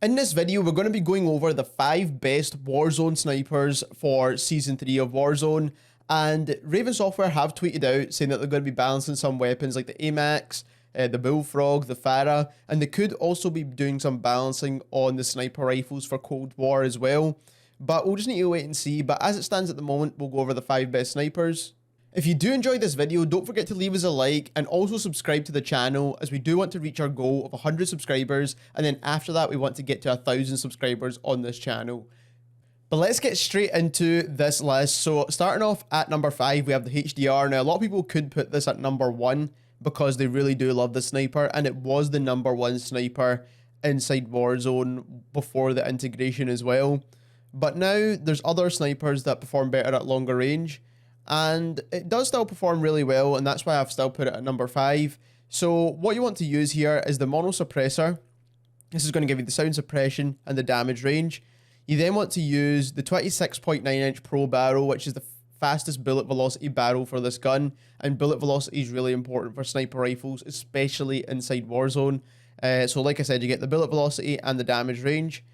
In this video, we're going to be going over the 5 best Warzone snipers for Season 3 of Warzone, and Raven Software have tweeted out saying that they're going to be balancing some weapons like the AMAX, the Bullfrog, the Farah, and they could also be doing some balancing on the sniper rifles for Cold War as well, but we'll just need to wait and see. But as it stands at the moment, we'll go over the 5 best snipers. If you do enjoy this video, don't forget to leave us a like and also subscribe to the channel, as we do want to reach our goal of 100 subscribers, and then after that we want to get to 1,000 subscribers on this channel. But let's get straight into this list. So starting off at number 5, we have the HDR. Now a lot of people could put this at number 1 because they really do love the sniper, and it was the number 1 sniper inside Warzone before the integration as well. But now there's other snipers that perform better at longer range, and it does still perform really well, and that's why I've still put it at number 5. So what you want to use here is the mono suppressor. This is going to give you the sound suppression and the damage range. You then want to use the 26.9-inch Pro barrel, which is the fastest bullet velocity barrel for this gun, and bullet velocity is really important for sniper rifles, especially inside Warzone. So like I said, you get the bullet velocity and the damage range.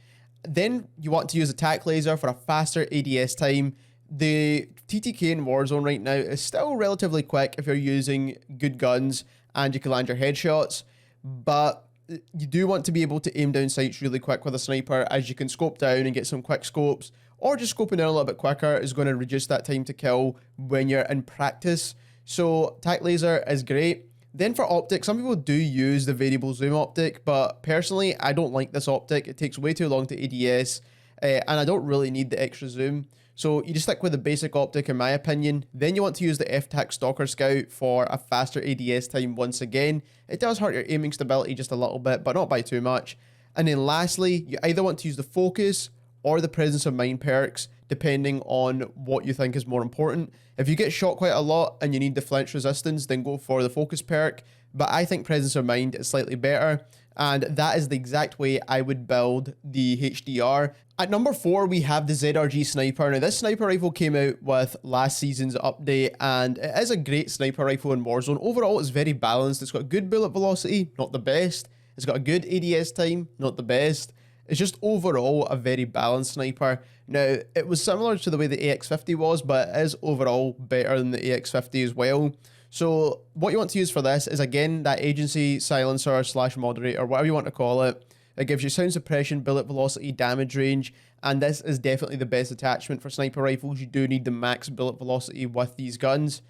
Then you want to use a tac laser for a faster ADS time. The TTK in Warzone right now is still relatively quick if you're using good guns and you can land your headshots, but you do want to be able to aim down sights really quick with a sniper, as you can scope down and get some quick scopes, or just scoping down a little bit quicker is going to reduce that time to kill when you're in practice. So tac laser is great. Then for optic, some people do use the variable zoom optic, but personally I don't like this optic. It takes way too long to ADS, and I don't really need the extra zoom. So you just stick with the basic optic in my opinion. Then you want to use the FTAC Stalker Scout for a faster ADS time once again. It does hurt your aiming stability just a little bit, but not by too much. And then lastly, you either want to use the focus or the presence of mind perks, depending on what you think is more important. If you get shot quite a lot and you need the flinch resistance, then go for the focus perk. But I think presence of mind is slightly better, and that is the exact way I would build the HDR. At number 4, we have the ZRG Sniper. Now this sniper rifle came out with last season's update, and it is a great sniper rifle in Warzone. Overall, it's very balanced. It's got good bullet velocity, not the best. It's got a good ADS time, not the best. It's just overall a very balanced sniper. Now, it was similar to the way the AX50 was, but it is overall better than the AX50 as well. So what you want to use for this is, again, that agency silencer / moderator, whatever you want to call it. It gives you sound suppression, bullet velocity, damage range, and this is definitely the best attachment for sniper rifles. You do need the max bullet velocity with these guns.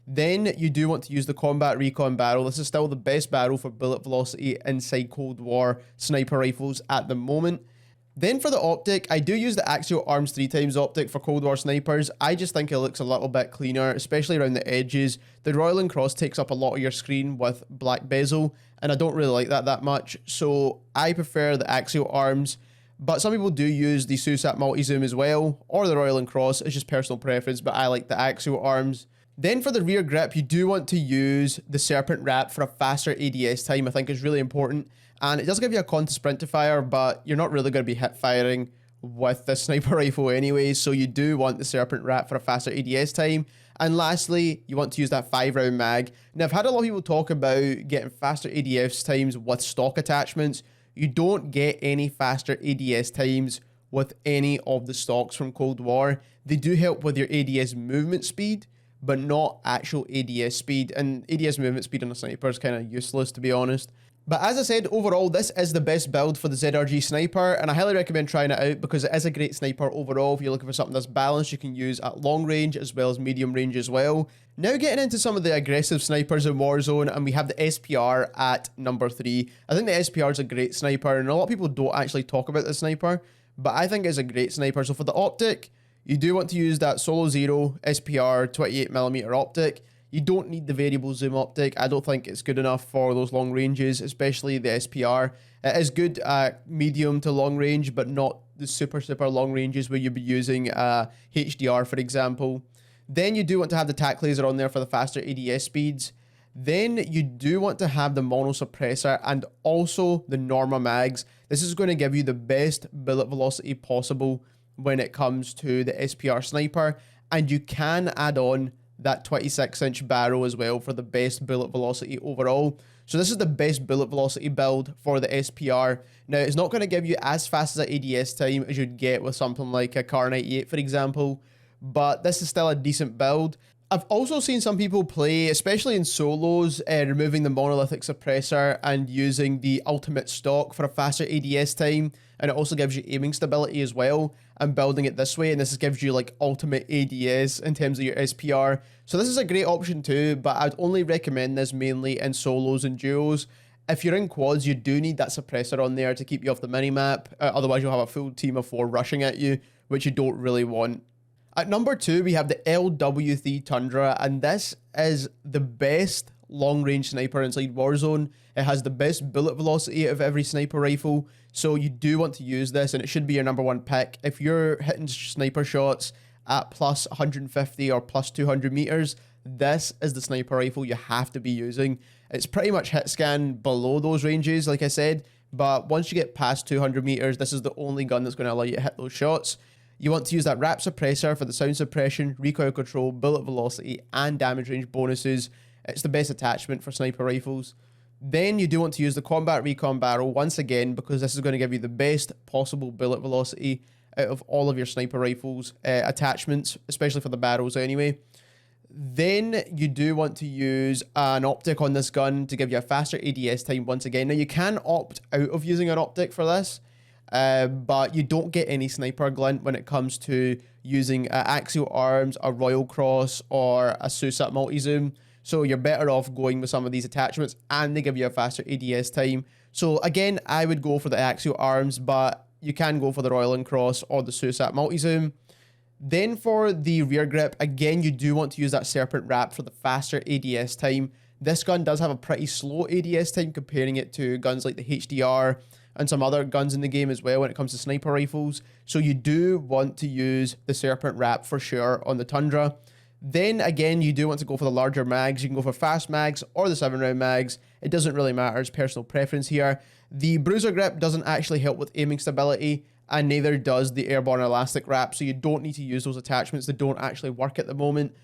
Then you do want to use the combat recon barrel. This is still the best barrel for bullet velocity inside Cold War sniper rifles at the moment. Then for the optic, I do use the Axial Arms 3x optic for Cold War snipers. I just think it looks a little bit cleaner, especially around the edges. The Royal and Cross takes up a lot of your screen with black bezel, and I don't really like that much, so I prefer the Axial Arms. But some people do use the SUSAT multi-zoom as well, or the Royal and Cross. It's just personal preference, but I like the Axial Arms. Then for the rear grip, you do want to use the Serpent Wrap for a faster ADS time. I think is really important, and it does give you a con to sprint to fire, but you're not really going to be hip firing with the sniper rifle anyway, so you do want the Serpent Wrap for a faster ADS time. And lastly, you want to use that 5-round mag. Now, I've had a lot of people talk about getting faster ADS times with stock attachments. You don't get any faster ADS times with any of the stocks from Cold War. They do help with your ADS movement speed, but not actual ADS speed, and ADS movement speed on a sniper is kind of useless, to be honest. But as I said, overall, this is the best build for the ZRG Sniper, and I highly recommend trying it out because it is a great sniper overall. If you're looking for something that's balanced, you can use at long range as well as medium range as well. Now getting into some of the aggressive snipers in Warzone, and we have the SPR at number 3. I think the SPR is a great sniper, and a lot of people don't actually talk about the sniper, but I think it's a great sniper. So for the optic, you do want to use that Solo Zero SPR 28mm optic. You don't need the variable zoom optic. I don't think it's good enough for those long ranges, especially the SPR. It is good at medium to long range, but not the super long ranges where you'd be using HDR, for example. Then you do want to have the tac laser on there for the faster ADS speeds. Then you do want to have the mono suppressor and also the Norma mags. This is going to give you the best bullet velocity possible when it comes to the SPR sniper, and you can add on that 26-inch barrel as well for the best bullet velocity overall. So this is the best bullet velocity build for the SPR. Now, it's not going to give you as fast as an ADS time as you'd get with something like a Car 98, for example, but this is still a decent build. I've also seen some people play, especially in solos, removing the monolithic suppressor and using the ultimate stock for a faster ADS time, and it also gives you aiming stability as well, and building it this way, and this gives you like ultimate ADS in terms of your SPR. So this is a great option too, but I'd only recommend this mainly in solos and duos. If you're in quads, you do need that suppressor on there to keep you off the minimap, otherwise you'll have a full team of 4 rushing at you, which you don't really want. At number 2, we have the LW3 Tundra, and this is the best long-range sniper inside Warzone. It has the best bullet velocity of every sniper rifle, so you do want to use this, and it should be your number 1 pick. If you're hitting sniper shots at plus 150 or plus 200 meters, this is the sniper rifle you have to be using. It's pretty much hit scan below those ranges, like I said, but once you get past 200 meters, this is the only gun that's going to allow you to hit those shots. You want to use that wrap suppressor for the sound suppression, recoil control, bullet velocity, and damage range bonuses. It's the best attachment for sniper rifles. Then you do want to use the combat recon barrel once again, because this is going to give you the best possible bullet velocity out of all of your sniper rifles attachments, especially for the barrels anyway. Then you do want to use an optic on this gun to give you a faster ADS time once again. Now you can opt out of using an optic for this, but you don't get any sniper glint when it comes to using axial arms, a Royal Cross, or a SUSAT multi-zoom. So you're better off going with some of these attachments, and they give you a faster ADS time. So again, I would go for the axial arms, but you can go for the Royal Cross or the SUSAT multi-zoom. Then for the rear grip, again, you do want to use that Serpent Wrap for the faster ADS time. This gun does have a pretty slow ADS time comparing it to guns like the HDR and some other guns in the game as well when it comes to sniper rifles. So you do want to use the Serpent Wrap for sure on the Tundra. Then again, you do want to go for the larger mags. You can go for fast mags or the 7-round mags. It doesn't really matter, it's personal preference here. The Bruiser Grip doesn't actually help with aiming stability, and neither does the Airborne Elastic Wrap, so you don't need to use those attachments. They don't actually work at the moment.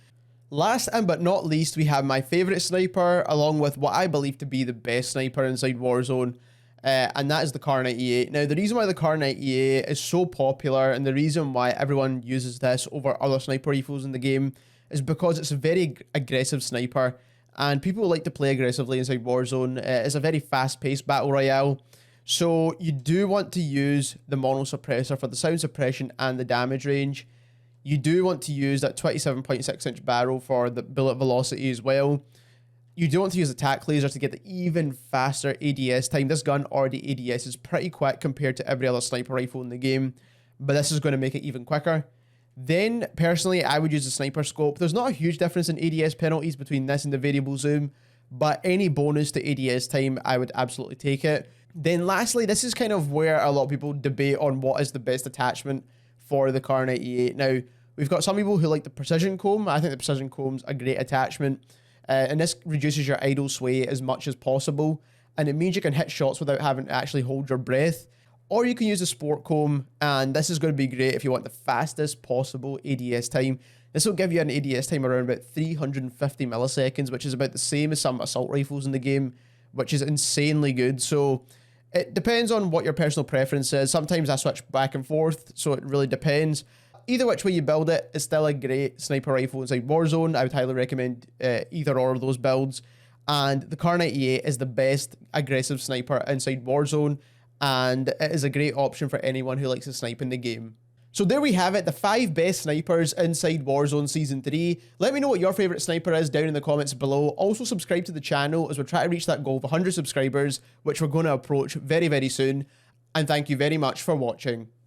Last and but not least, we have my favorite sniper, along with what I believe to be the best sniper inside Warzone, and that is the Car 98. Now, the reason why the Car 98 is so popular, and the reason why everyone uses this over other sniper rifles in the game, is because it's a very aggressive sniper, and people like to play aggressively inside Warzone. It's a very fast-paced battle royale, so you do want to use the mono suppressor for the sound suppression and the damage range. You do want to use that 27.6-inch barrel for the bullet velocity as well. You do want to use the tac laser to get the even faster ADS time. This gun already ADS is pretty quick compared to every other sniper rifle in the game, but this is going to make it even quicker. Then, personally, I would use the sniper scope. There's not a huge difference in ADS penalties between this and the variable zoom, but any bonus to ADS time, I would absolutely take it. Then lastly, this is kind of where a lot of people debate on what is the best attachment for the Car 98. Now, we've got some people who like the precision comb. I think the precision comb's a great attachment, and this reduces your idle sway as much as possible, and it means you can hit shots without having to actually hold your breath. Or you can use the sport comb, and this is going to be great if you want the fastest possible ADS time. This will give you an ADS time around about 350 milliseconds, which is about the same as some assault rifles in the game, which is insanely good. So it depends on what your personal preference is. Sometimes I switch back and forth, so it really depends. Either which way you build it, it's still a great sniper rifle inside Warzone. I would highly recommend either or of those builds. And the Car 98 is the best aggressive sniper inside Warzone, and it is a great option for anyone who likes to snipe in the game. So there we have it, the 5 best snipers inside Warzone Season 3. Let me know what your favourite sniper is down in the comments below. Also subscribe to the channel as we're trying to reach that goal of 100 subscribers, which we're going to approach very, very soon. And thank you very much for watching.